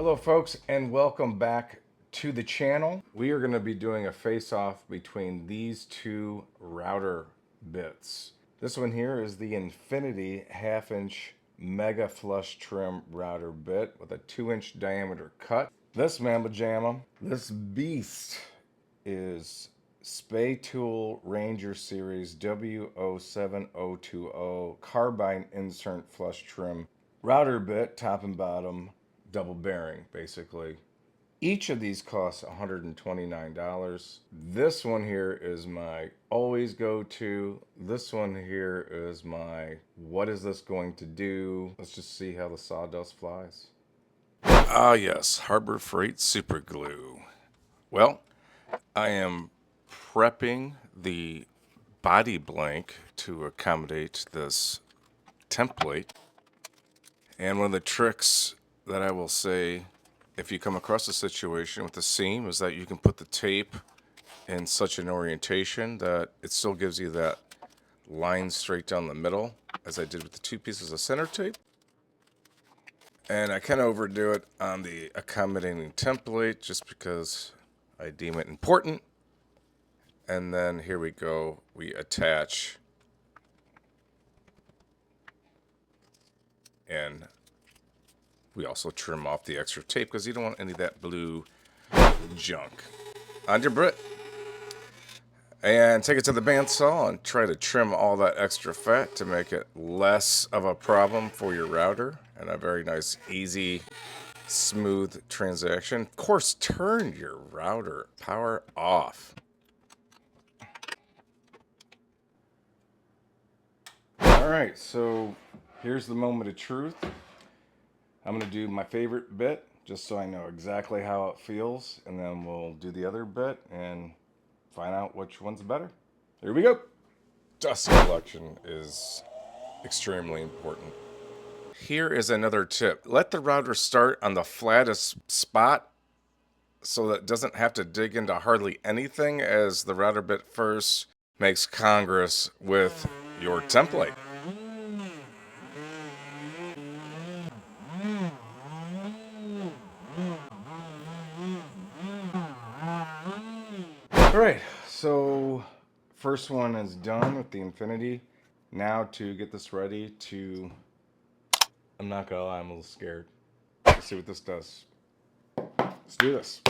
Hello folks, and welcome back to the channel. We are going to be doing a face-off between these two router bits. This one here is the Infinity 1/2" Mega Flush Trim router bit with a 2" diameter cut. This mamma jamma, this beast is SpecTool Ranger Series W07020 Carbide Insert Flush Trim router bit, top and bottom, double bearing basically. Each of these costs $129. This one here is my always go to. This one here is my what is this going to do? Let's just see how the sawdust flies. Ah yes, Harbor Freight super glue. Well, I am prepping the body blank to accommodate this template. And one of the tricks that I will say, if you come across a situation with the seam, is that you can put the tape in such an orientation that it still gives you that line straight down the middle, as I did with the 2 pieces of center tape. And I kind of overdo it on the accommodating template just because I deem it important. And then here we go, we attach and we also trim off the extra tape because you don't want any of that blue junk on your Brit. And take it to the bandsaw and try to trim all that extra fat to make it less of a problem for your router and a very nice, easy, smooth transaction. Of course, turn your router power off. Alright, so here's the moment of truth. I'm going to do my favorite bit just so I know exactly how it feels, and then we'll do the other bit and find out which one's better. Here we go. Dust collection is extremely important. Here is another tip. Let the router start on the flattest spot so that it doesn't have to dig into hardly anything, as the router bit first makes congress with your template. Alright, so first one is done with the Infinity. Now to get this ready to, I'm not gonna lie, I'm a little scared. Let's see what this does. Let's do this.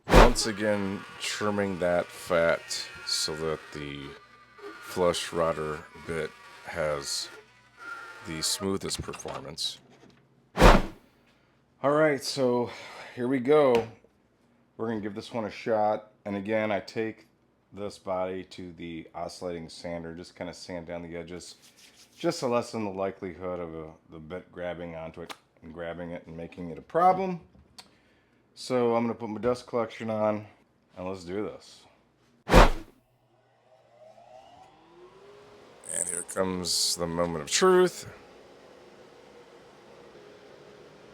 Once again, trimming that fat so that the flush router bit has the smoothest performance. Alright, so here we go. We're going to give this one a shot. And again, I take this body to the oscillating sander, just kind of sand down the edges, just to lessen the likelihood of the bit grabbing onto it and grabbing it and making it a problem. So I'm going to put my dust collection on, and let's do this. And here comes the moment of truth.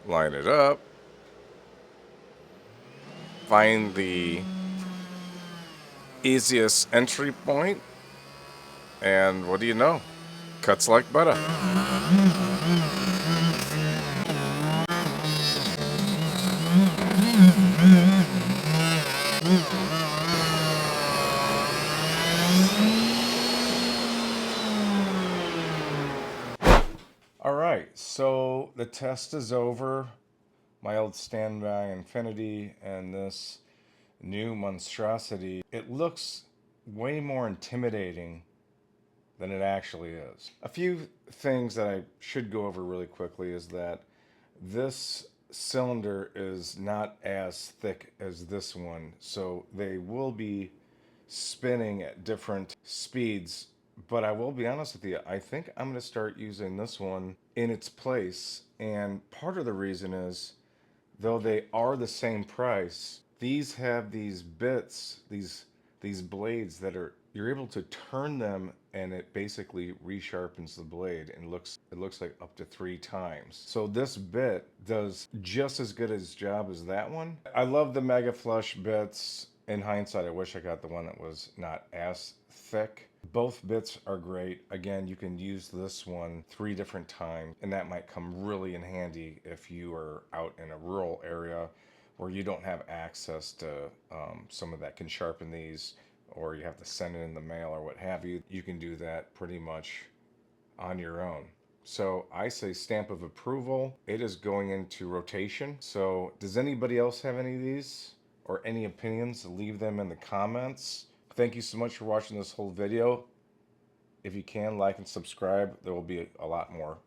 Line it up. Find the easiest entry point, and what do you know? Cuts like butter. Alright, so the test is over. My old standby Infinity and this new monstrosity. It looks way more intimidating than it actually is. A few things that I should go over really quickly is that this cylinder is not as thick as this one, so they will be spinning at different speeds. But I will be honest with you, I think I'm going to start using this one in its place. And part of the reason is, though they are the same price, these have these bits, these blades that are, you're able to turn them and it basically resharpens the blade, and it looks like up to 3 times. So this bit does just as good a job as that one. I love the Mega Flush bits. In hindsight, I wish I got the one that was not as thick. Both bits are great. Again, you can use this one 3 different times, and that might come really in handy if you are out in a rural area where you don't have access to someone that can sharpen these, or you have to send it in the mail or what have you. You can do that pretty much on your own. So I say stamp of approval. It is going into rotation. So does anybody else have any of these or any opinions? Leave them in the comments. Thank you so much for watching this whole video. If you can, like and subscribe. There will be a lot more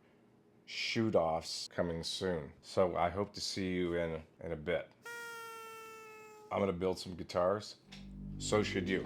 shoot-offs coming soon. So I hope to see you in a bit. I'm going to build some guitars. So should you.